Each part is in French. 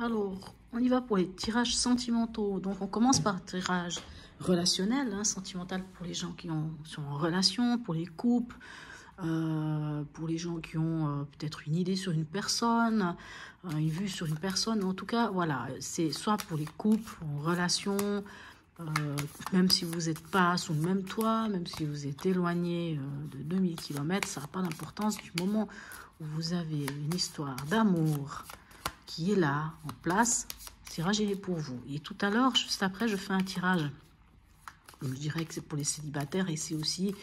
Alors, on y va pour les tirages sentimentaux. Donc, on commence par le tirage relationnel, hein, sentimental pour les gens qui sont en relation, pour les couples, pour les gens qui ont peut-être une idée sur une personne, une vue sur une personne. En tout cas, voilà, c'est soit pour les couples, en relation, même si vous n'êtes pas sous le même toit, même si vous êtes éloigné de 2000 km, ça n'a pas d'importance du moment où vous avez une histoire d'amour qui est là, en place. Le tirage est pour vous. Et tout à l'heure, juste après, je fais un tirage. Je dirais que c'est pour les célibataires et c'est aussi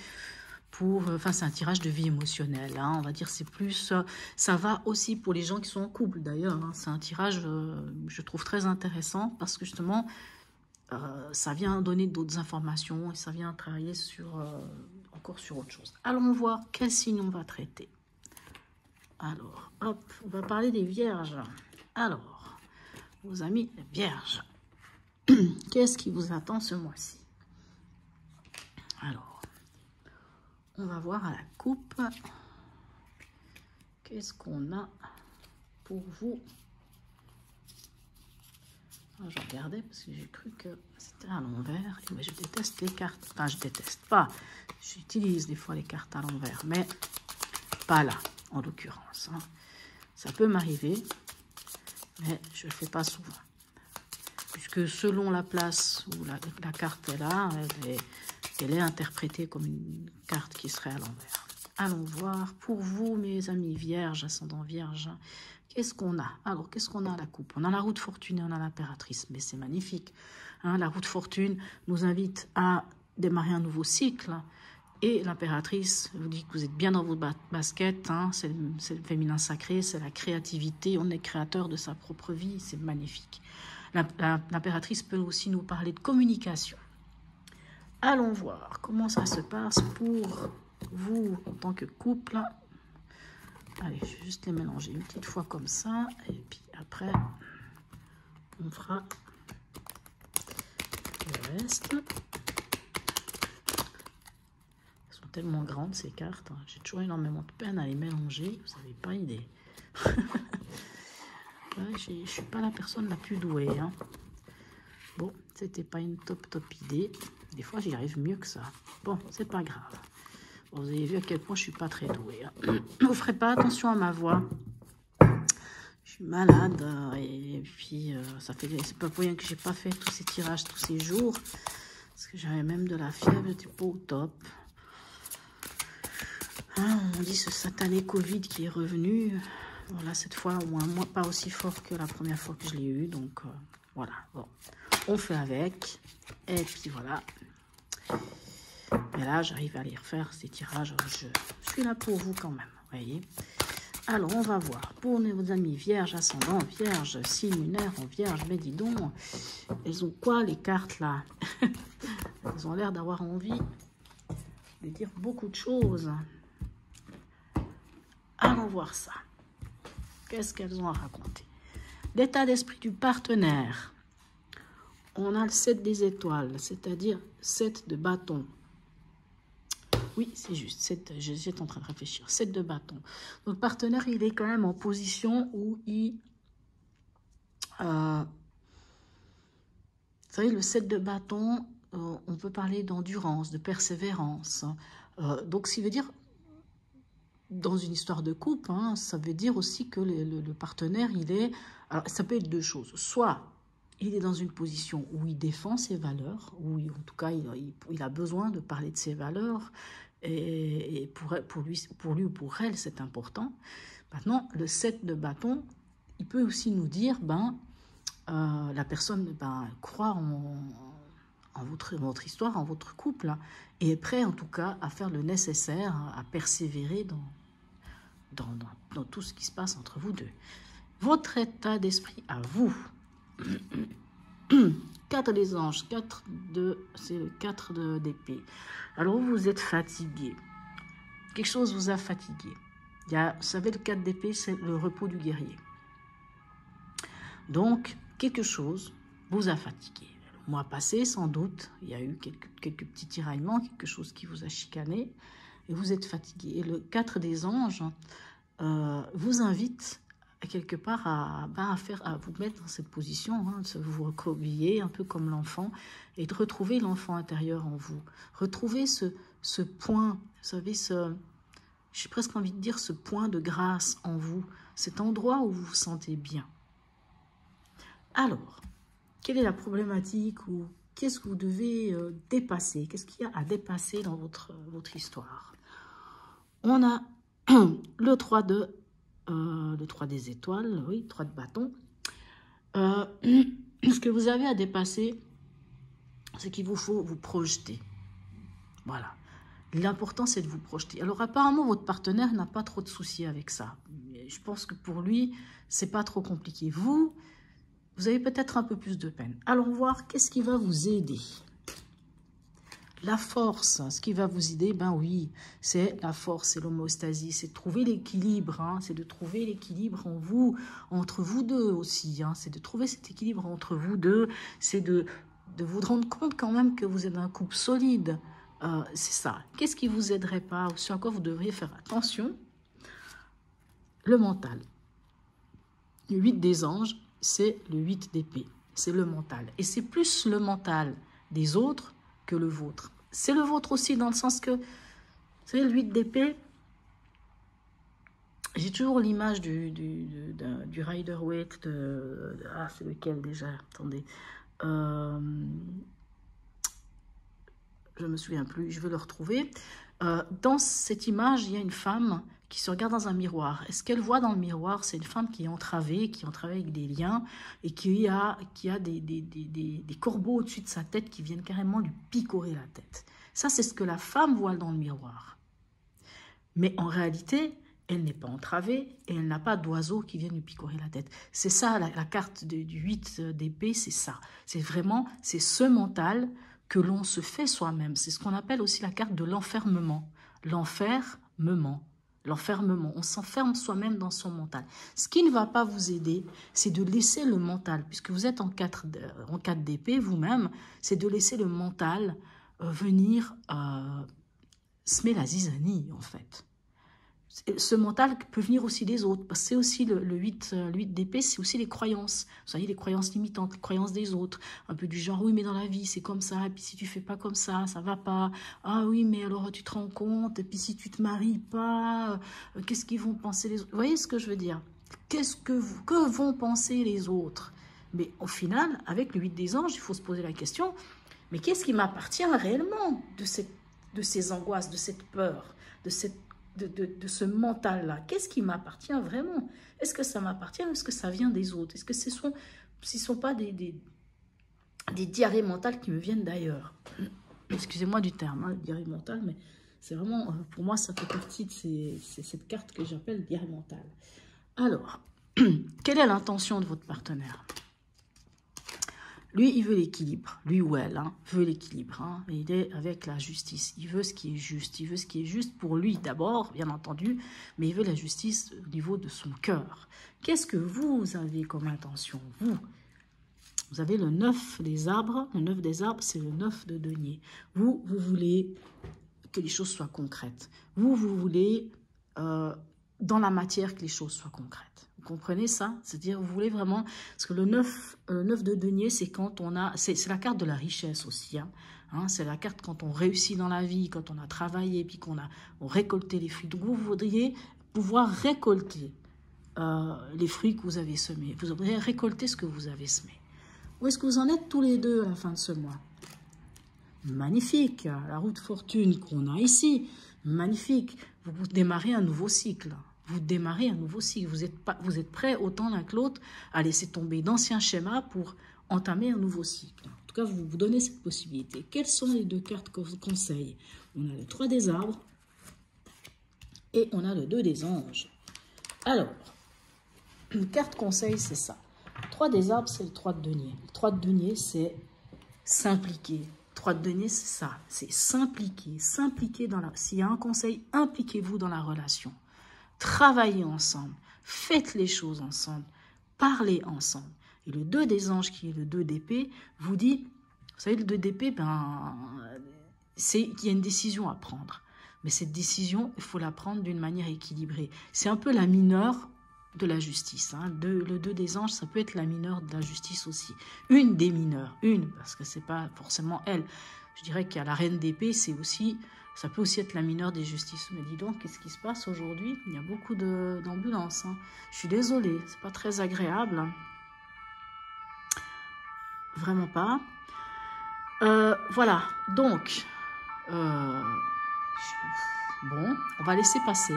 pour... Enfin, c'est un tirage de vie émotionnelle. Hein, on va dire c'est plus... ça va aussi pour les gens qui sont en couple, d'ailleurs. Hein, c'est un tirage, je trouve, très intéressant parce que, justement, ça vient donner d'autres informations et ça vient travailler sur, encore sur autre chose. Allons voir quel signe on va traiter. Alors, hop, on va parler des vierges. Alors, vos amis vierges, qu'est-ce qui vous attend ce mois-ci? Alors, on va voir à la coupe. Qu'est-ce qu'on a pour vous? Je regardais parce que j'ai cru que c'était à l'envers. Mais je déteste les cartes. Enfin, je déteste pas. J'utilise des fois les cartes à l'envers, mais pas là, en l'occurrence. Hein. Ça peut m'arriver, mais je ne le fais pas souvent. Puisque selon la place où la carte est là, elle est interprétée comme une carte qui serait à l'envers. Allons voir, pour vous, mes amis vierges, ascendant vierge, qu'est-ce qu'on a? Alors, qu'est-ce qu'on a à la coupe? On a la roue de fortune et on a l'impératrice, mais c'est magnifique. Hein, la roue de fortune nous invite à démarrer un nouveau cycle. Et l'impératrice vous dit que vous êtes bien dans votre basket, hein, c'est le féminin sacré, c'est la créativité, on est créateur de sa propre vie, c'est magnifique. L'impératrice peut aussi nous parler de communication. Allons voir comment ça se passe pour vous en tant que couple. Allez, je vais juste les mélanger une petite fois comme ça, et puis après, on fera le reste. Tellement grandes ces cartes, hein. J'ai toujours énormément de peine à les mélanger, vous n'avez pas idée. Ouais, je ne suis pas la personne la plus douée. Hein. Bon, c'était pas une top idée. Des fois, j'y arrive mieux que ça. Bon, c'est pas grave. Bon, vous avez vu à quel point je suis pas très douée. Hein. Vous ferez pas attention à ma voix. Je suis malade et puis ça fait. C'est pas pour rien que j'ai pas fait tous ces tirages tous ces jours parce que j'avais même de la fièvre, j'étais pas au top. Ah, on dit ce satané Covid qui est revenu. Voilà, cette fois, au moins pas aussi fort que la première fois que je l'ai eu. Donc, voilà. Bon, on fait avec. Et puis, voilà. Et là, j'arrive à les refaire, ces tirages. Je suis là pour vous quand même, voyez. Alors, on va voir. Pour nos amis vierges, ascendant, vierges, signe lunaire en vierge. Mais dis donc, elles ont quoi, les cartes, là? Elles ont l'air d'avoir envie de dire beaucoup de choses. Allons voir ça. Qu'est-ce qu'elles ont à raconter? L'état d'esprit du partenaire. On a le 7 des étoiles, c'est-à-dire 7 de bâton. Oui, c'est juste. J'étais en train de réfléchir. 7 de bâton. Donc, le partenaire, il est quand même en position où il... vous savez, le 7 de bâton, on peut parler d'endurance, de persévérance. Donc, ce qui veut dire... Dans une histoire de couple, hein, ça veut dire aussi que le partenaire, il est... Alors, ça peut être deux choses. Soit il est dans une position où il défend ses valeurs, où en tout cas, il a besoin de parler de ses valeurs, et pour lui ou pour elle, c'est important. Maintenant, le 7 de bâton, il peut aussi nous dire, la personne croit en votre histoire, en votre couple, hein, et est prêt en tout cas à faire le nécessaire, à persévérer dans tout ce qui se passe entre vous deux. Votre état d'esprit à vous. 4 des anges, c'est le 4 d'épée. Alors vous êtes fatigué. Quelque chose vous a fatigué. Vous savez, le 4 d'épée, c'est le repos du guerrier. Donc, quelque chose vous a fatigué. Le mois passé, sans doute, il y a eu quelques petits tiraillements, quelque chose qui vous a chicané, et vous êtes fatigué. Et le 4 des anges vous invite quelque part à vous mettre dans cette position, hein, de vous recroqueviller un peu comme l'enfant et de retrouver l'enfant intérieur en vous. Retrouver ce point, vous savez, j'ai presque envie de dire ce point de grâce en vous, cet endroit où vous vous sentez bien. Alors, quelle est la problématique ou qu'est-ce que vous devez dépasser? Qu'est-ce qu'il y a à dépasser dans votre histoire? On a le 3 des étoiles, oui, 3 de bâton. Ce que vous avez à dépasser, c'est qu'il vous faut vous projeter. Voilà. L'important, c'est de vous projeter. Alors, apparemment, votre partenaire n'a pas trop de soucis avec ça. Je pense que pour lui, c'est pas trop compliqué. Vous avez peut-être un peu plus de peine. Allons voir qu'est-ce qui va vous aider. La force, ce qui va vous aider, ben oui, c'est la force, c'est l'homéostasie, c'est de trouver l'équilibre, hein, c'est de trouver l'équilibre en vous, entre vous deux aussi, hein, c'est de trouver cet équilibre entre vous deux, c'est de vous rendre compte quand même que vous êtes un couple solide, c'est ça. Qu'est-ce qui vous aiderait pas, ou sur quoi vous devriez faire attention? Le mental. Le 8 des anges, c'est le 8 d'épée, c'est le mental. Et c'est plus le mental des autres que le vôtre. C'est le vôtre aussi dans le sens que, vous savez, le 8 d'épée, j'ai toujours l'image du Rider-Waite, c'est lequel déjà? Attendez. Je ne me souviens plus, je vais le retrouver. Dans cette image, il y a une femme qui se regarde dans un miroir. Et ce qu'elle voit dans le miroir, c'est une femme qui est entravée avec des liens et qui a des corbeaux au-dessus de sa tête qui viennent carrément lui picorer la tête. Ça, c'est ce que la femme voit dans le miroir. Mais en réalité, elle n'est pas entravée et elle n'a pas d'oiseau qui viennent lui picorer la tête. C'est ça, la carte du 8 d'épée, c'est ça. C'est vraiment, c'est ce mental que l'on se fait soi-même. C'est ce qu'on appelle aussi la carte de l'enfermement. L'enfermement. L'enfermement. On s'enferme soi-même dans son mental. Ce qui ne va pas vous aider, c'est de laisser le mental, puisque vous êtes en 4 d'épée vous-même, c'est de laisser le mental venir semer la zizanie, en fait. Ce mental peut venir aussi des autres, parce que c'est aussi le 8 d'épée, c'est aussi les croyances. Vous savez, les croyances limitantes, les croyances des autres. Un peu du genre, oui, mais dans la vie, c'est comme ça, et puis si tu fais pas comme ça va pas. Ah oui, mais alors tu te rends compte, et puis si tu te maries pas, qu'est-ce qu'ils vont penser les autres? Vous voyez ce que je veux dire? Que vont penser les autres? Mais au final, avec le 8 des anges, il faut se poser la question, mais qu'est-ce qui m'appartient réellement de ces angoisses, de cette peur, de ce mental-là? Qu'est-ce qui m'appartient vraiment? Est-ce que ça m'appartient ou est-ce que ça vient des autres? Est-ce que ce ne sont pas des diarrhées mentales qui me viennent d'ailleurs? Excusez-moi du terme, hein, diarrhée mentale, mais c'est vraiment, pour moi, ça fait partie de cette carte que j'appelle diarrhée mentale. Alors, quelle est l'intention de votre partenaire? Lui, il veut l'équilibre. Lui ou elle veut l'équilibre. Hein. Il est avec la justice. Il veut ce qui est juste. Il veut ce qui est juste pour lui d'abord, bien entendu, mais il veut la justice au niveau de son cœur. Qu'est-ce que vous avez comme intention? Vous avez le 9 des arbres. Le 9 des arbres, c'est le 9 de denier. Vous voulez que les choses soient concrètes. Vous voulez, dans la matière, que les choses soient concrètes. Vous comprenez ça? C'est-à-dire, vous voulez vraiment... Parce que le 9 de denier, c'est quand on a... C'est la carte de la richesse aussi. C'est la carte quand on réussit dans la vie, quand on a travaillé, puis qu'on a récolté les fruits. Donc, vous voudriez pouvoir récolter les fruits que vous avez semés. Vous voudriez récolter ce que vous avez semé. Où est-ce que vous en êtes tous les deux à la fin de ce mois? Magnifique. La roue de fortune qu'on a ici. Magnifique. Vous démarrez un nouveau cycle. Vous démarrez un nouveau cycle. Vous êtes prêts autant l'un que l'autre à laisser tomber d'anciens schémas pour entamer un nouveau cycle. En tout cas, vous vous donnez cette possibilité. Quelles sont les deux cartes que je vous conseille? On a le 3 des arbres et on a le 2 des anges. Alors, une carte conseil, c'est ça. 3 des arbres, c'est le 3 de denier. Le 3 de denier, c'est s'impliquer. 3 de denier, c'est ça. C'est s'impliquer. S'impliquer dans la... S'il y a un conseil, impliquez-vous dans la relation. Travaillez ensemble, faites les choses ensemble, parlez ensemble. Et le 2 des anges, qui est le 2 d'épée, vous dit, vous savez, le 2 d'épée, c'est qu'il y a une décision à prendre. Mais cette décision, il faut la prendre d'une manière équilibrée. C'est un peu la mineure de la justice. Hein. Le 2 des anges, ça peut être la mineure de la justice aussi. Une des mineures, parce que c'est pas forcément elle. Je dirais qu'il y a la reine d'épée, ça peut aussi être la mineure des justices. Mais dis donc, qu'est-ce qui se passe aujourd'hui? Il y a beaucoup d'ambulances. Hein. Je suis désolée, c'est pas très agréable. Vraiment pas. Voilà, donc, bon, on va laisser passer.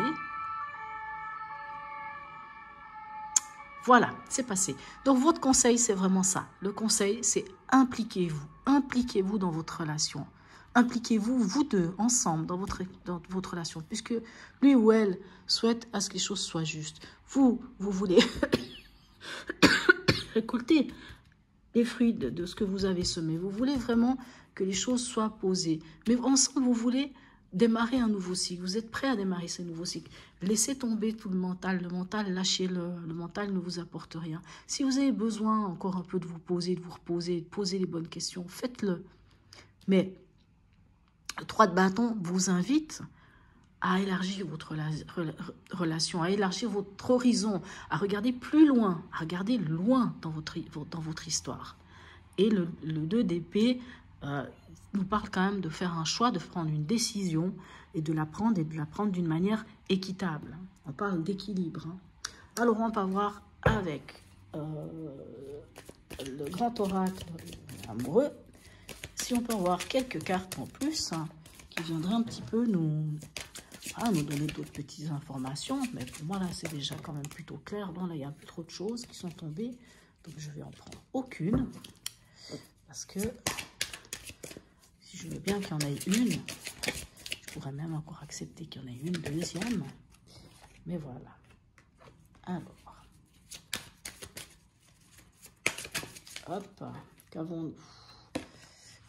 Voilà, c'est passé. Donc, votre conseil, c'est vraiment ça. Le conseil, c'est impliquez-vous. Impliquez-vous dans votre relation. Impliquez-vous, vous deux, ensemble, dans votre relation. Puisque lui ou elle souhaite à ce que les choses soient justes. Vous voulez récolter les fruits de ce que vous avez semé. Vous voulez vraiment que les choses soient posées. Mais ensemble, vous voulez démarrer un nouveau cycle. Vous êtes prêt à démarrer ce nouveau cycle. Laissez tomber tout le mental. Le mental, lâchez-le. Le mental ne vous apporte rien. Si vous avez besoin encore un peu de vous poser, de vous reposer, de poser les bonnes questions, faites-le. Mais le 3 de bâton vous invite à élargir votre relation, à élargir votre horizon, à regarder plus loin, à regarder loin dans votre histoire. Et le 2 d'épée nous parle quand même de faire un choix, de prendre une décision et de la prendre d'une manière équitable. On parle d'équilibre. Hein. Alors on va voir avec le grand oracle amoureux, si on peut avoir quelques cartes en plus hein, qui viendraient un petit peu nous donner d'autres petites informations. Mais pour moi, là, c'est déjà quand même plutôt clair. Bon, là, il y a un peu trop de choses qui sont tombées. Donc, je vais en prendre aucune. Parce que si je veux bien qu'il y en ait une, je pourrais même encore accepter qu'il y en ait une deuxième. Mais voilà. Alors. Hop. Qu'avons-nous?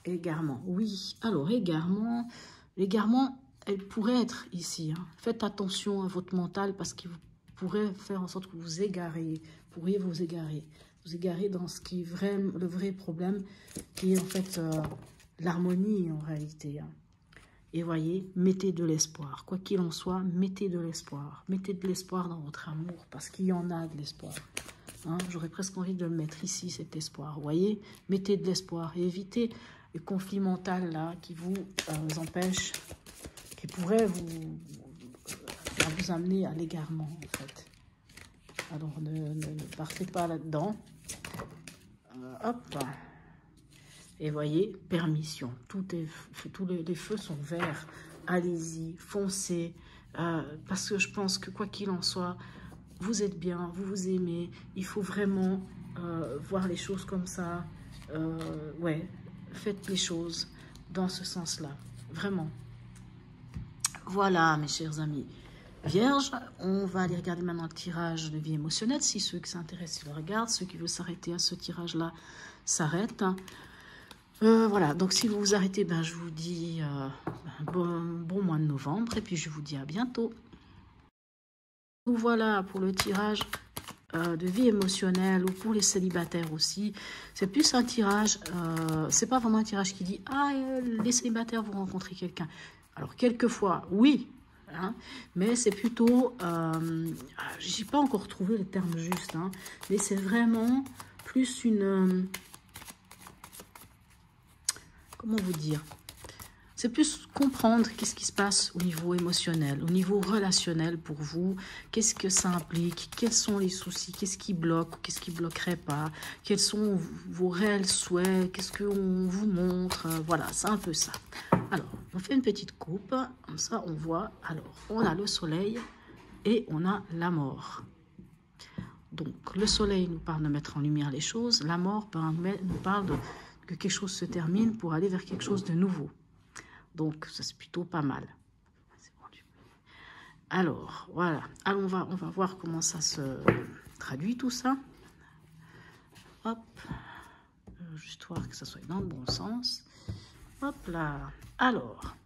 Égarement. Oui. Alors, égarement. L'égarement, elle pourrait être ici. Hein. Faites attention à votre mental parce qu'il pourrait faire en sorte que vous pourriez vous égarer. Vous égarer dans ce qui est le vrai problème, qui est en fait l'harmonie en réalité. Hein. Et voyez, mettez de l'espoir. Quoi qu'il en soit, mettez de l'espoir. Mettez de l'espoir dans votre amour parce qu'il y en a de l'espoir. Hein. J'aurais presque envie de le mettre ici, cet espoir. Vous voyez, mettez de l'espoir et évitez le conflit mental là qui vous empêche, qui pourrait vous amener à l'égarement en fait. Alors ne partez pas là-dedans. Hop. Et voyez, permission. Tous les feux sont verts. Allez-y, foncez. Parce que je pense que quoi qu'il en soit, vous êtes bien, vous vous aimez. Il faut vraiment voir les choses comme ça. Ouais, faites les choses dans ce sens-là. Vraiment. Voilà, mes chers amis. Vierge, on va aller regarder maintenant le tirage de vie émotionnelle. Si ceux qui s'intéressent le regardent, ceux qui veulent s'arrêter à ce tirage-là s'arrêtent. Voilà, donc si vous vous arrêtez, ben, je vous dis bon mois de novembre et puis je vous dis à bientôt. Voilà pour le tirage de vie émotionnelle ou pour les célibataires aussi. C'est plus un tirage, c'est pas vraiment un tirage qui dit « Ah, les célibataires vont rencontrer quelqu'un ». Alors, quelquefois, oui. Hein, mais c'est plutôt, j'ai pas encore trouvé le terme juste, hein, mais c'est vraiment plus une, comment vous dire, c'est plus comprendre qu'est-ce qui se passe au niveau émotionnel, au niveau relationnel pour vous, qu'est-ce que ça implique, quels sont les soucis, qu'est-ce qui bloque, qu'est-ce qui bloquerait pas, quels sont vos réels souhaits, qu'est-ce qu'on vous montre, voilà, c'est un peu ça. Alors, on fait une petite coupe, comme ça on voit, alors, on a le soleil et on a la mort. Donc, le soleil nous parle de mettre en lumière les choses, la mort nous parle que quelque chose se termine pour aller vers quelque chose de nouveau. Donc, ça c'est plutôt pas mal. Alors, voilà. Alors, on va voir comment ça se traduit tout ça. Hop. Juste voir que ça soit dans le bon sens. Hop là. Alors,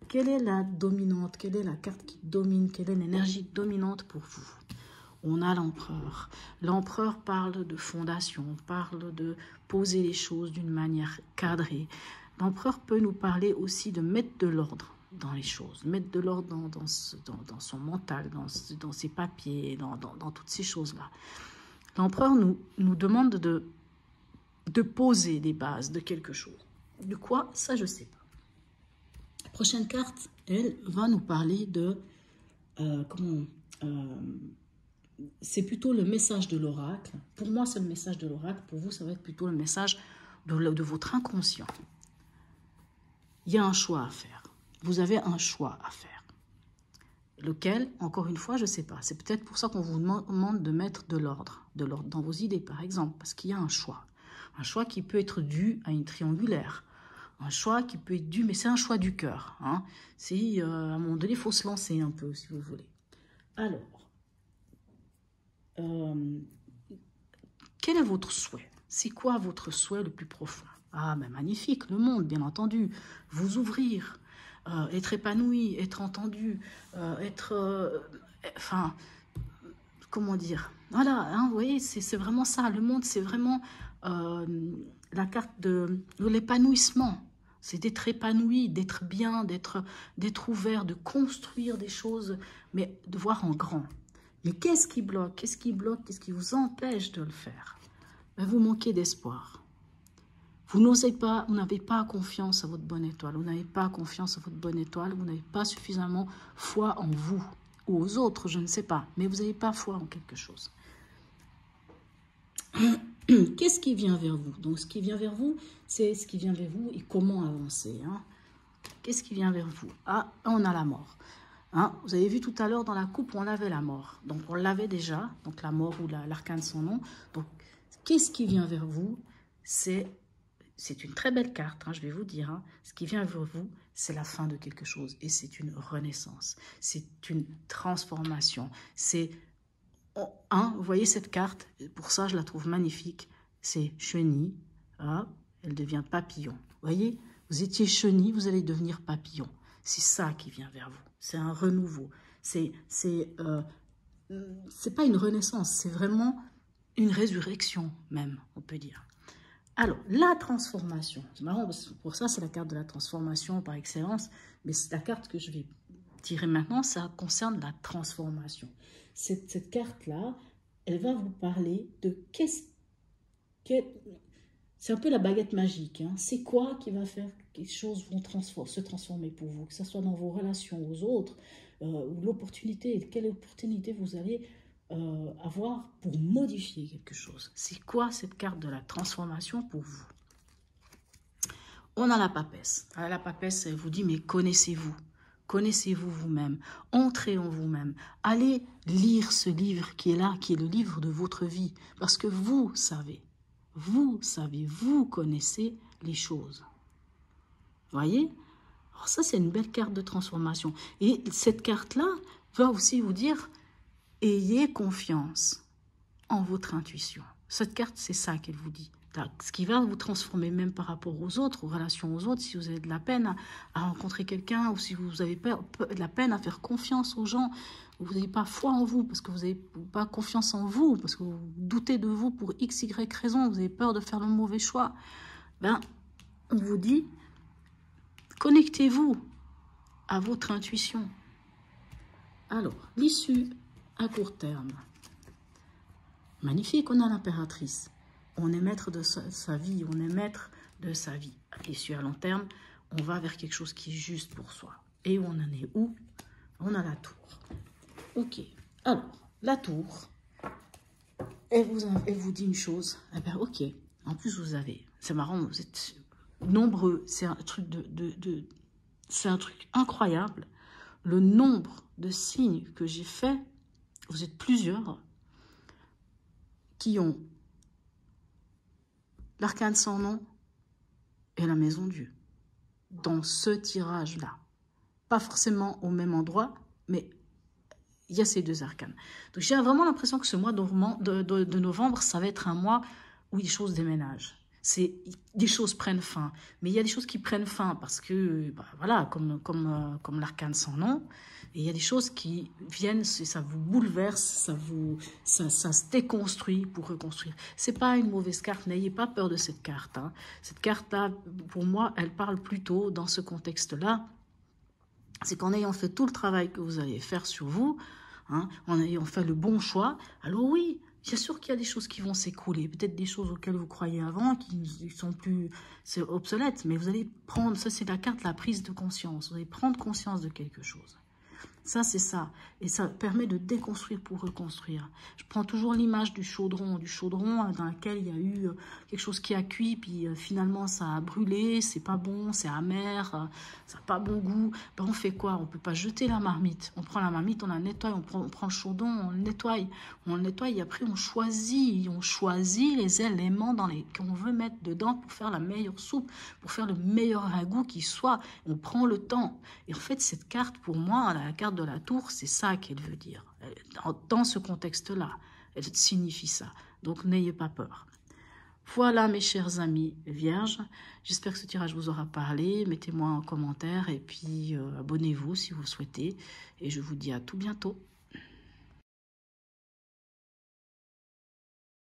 quelle est la dominante? Quelle est la carte qui domine? Quelle est l'énergie dominante pour vous? On a l'empereur. L'empereur parle de fondation, parle de poser les choses d'une manière cadrée. L'empereur peut nous parler aussi de mettre de l'ordre dans les choses, mettre de l'ordre dans son mental, dans ses papiers, dans toutes ces choses-là. L'empereur nous demande de poser les bases de quelque chose. De quoi? Ça, je ne sais pas. La prochaine carte, elle, va nous parler de... c'est plutôt le message de l'oracle. Pour moi, c'est le message de l'oracle. Pour vous, ça va être plutôt le message de votre inconscient. Il y a un choix à faire. Vous avez un choix à faire. Lequel, encore une fois, je ne sais pas. C'est peut-être pour ça qu'on vous demande de mettre de l'ordre dans vos idées, par exemple, parce qu'il y a un choix. Un choix qui peut être dû à une triangulaire. Un choix qui peut être dû, mais c'est un choix du cœur. Hein. À un moment donné, il faut se lancer un peu, si vous voulez. Alors, quel est votre souhait? C'est quoi votre souhait le plus profond? Ah, ben magnifique, le monde, bien entendu. Vous ouvrir, être épanoui, être entendu, enfin, comment dire? Voilà, hein, vous voyez, c'est vraiment ça. Le monde, c'est vraiment la carte de l'épanouissement. C'est d'être épanoui, d'être bien, d'être ouvert, de construire des choses, mais de voir en grand. Mais qu'est-ce qui bloque? Qu'est-ce qui bloque? Qu'est-ce qui vous empêche de le faire? Ben, vous manquez d'espoir. Vous n'osez pas, vous n'avez pas confiance à votre bonne étoile. Vous n'avez pas confiance à votre bonne étoile. Vous n'avez pas suffisamment foi en vous ou aux autres, je ne sais pas. Mais vous n'avez pas foi en quelque chose. Qu'est-ce qui vient vers vous? Donc, ce qui vient vers vous, c'est ce qui vient vers vous et comment avancer. Hein? Qu'est-ce qui vient vers vous? Ah, on a la mort. Hein? Vous avez vu tout à l'heure dans la coupe, on avait la mort. Donc, on l'avait déjà. Donc, la mort ou l'arcane sans nom. Donc, qu'est-ce qui vient vers vous? C'est une très belle carte, hein, je vais vous dire. Hein. Ce qui vient vers vous, c'est la fin de quelque chose. Et c'est une renaissance. C'est une transformation. C'est... Hein, vous voyez cette carte, pour ça je la trouve magnifique, c'est chenille, hein, elle devient papillon. Vous voyez, vous étiez chenille, vous allez devenir papillon. C'est ça qui vient vers vous, c'est un renouveau. C'est pas une renaissance, c'est vraiment une résurrection même, on peut dire. Alors, la transformation, c'est marrant, parce que pour ça c'est la carte de la transformation par excellence, mais c'est la carte que je vais tirer maintenant, ça concerne la transformation. Cette carte-là, elle va vous parler de c'est un peu la baguette magique. Hein. C'est quoi qui va faire que les choses vont se transformer pour vous, que ce soit dans vos relations aux autres, l'opportunité, quelle opportunité vous allez avoir pour modifier quelque chose. C'est quoi cette carte de la transformation pour vous? On a la papesse. La papesse, elle vous dit, mais connaissez-vous. Connaissez-vous vous-même, entrez en vous-même, allez lire ce livre qui est là, qui est le livre de votre vie, parce que vous savez, vous connaissez les choses. Voyez? Alors ça, c'est une belle carte de transformation. Et cette carte-là va aussi vous dire, ayez confiance en votre intuition. Cette carte, c'est ça qu'elle vous dit. Ce qui va vous transformer même par rapport aux autres, aux relations aux autres, si vous avez de la peine à rencontrer quelqu'un ou si vous avez de la peine à faire confiance aux gens, vous n'avez pas foi en vous parce que vous n'avez pas confiance en vous, parce que vous doutez de vous pour x, y raison, vous avez peur de faire le mauvais choix, ben, on vous dit, connectez-vous à votre intuition. Alors, l'issue à court terme. Magnifique, on a l'impératrice. On est maître de sa vie, on est maître de sa vie. Et sur à long terme, on va vers quelque chose qui est juste pour soi. Et on en est où? On a la tour. Ok, alors, la tour, elle vous dit une chose. Eh bien, ok, en plus vous avez, c'est marrant, vous êtes nombreux, c'est un truc c'est un truc incroyable. Le nombre de signes que j'ai fait, vous êtes plusieurs, qui ont l'arcane sans nom et la maison Dieu. Dans ce tirage-là. Pas forcément au même endroit, mais il y a ces deux arcanes. Donc j'ai vraiment l'impression que ce mois de novembre, ça va être un mois où les choses déménagent. Des choses prennent fin. Mais il y a des choses qui prennent fin parce que, bah, voilà, comme l'arcane sans nom. Et il y a des choses qui viennent, ça vous bouleverse, ça se déconstruit pour reconstruire. C'est pas une mauvaise carte, n'ayez pas peur de cette carte. Hein. Cette carte-là, pour moi, elle parle plutôt dans ce contexte-là c'est qu'en ayant fait tout le travail que vous allez faire sur vous, hein, en ayant fait le bon choix, alors oui, bien sûr qu'il y a des choses qui vont s'écrouler, peut-être des choses auxquelles vous croyez avant, qui sont plus obsolètes, mais vous allez prendre, ça c'est la carte de la prise de conscience, vous allez prendre conscience de quelque chose. Ça, c'est ça. Et ça permet de déconstruire pour reconstruire. Je prends toujours l'image du chaudron dans lequel il y a eu quelque chose qui a cuit, puis finalement ça a brûlé, c'est pas bon, c'est amer, ça n'a pas bon goût. Ben, on fait quoi? On peut pas jeter la marmite. On prend la marmite, on la nettoie, on prend le chaudron, on le nettoie et après on choisit les éléments qu'on veut mettre dedans pour faire la meilleure soupe, pour faire le meilleur ragoût qui soit. On prend le temps. Et en fait, cette carte, pour moi, la carte de la tour, c'est ça qu'elle veut dire. Dans ce contexte-là, elle signifie ça. Donc, n'ayez pas peur. Voilà, mes chers amis vierges. J'espère que ce tirage vous aura parlé. Mettez-moi en commentaire et puis abonnez-vous si vous le souhaitez. Et je vous dis à tout bientôt.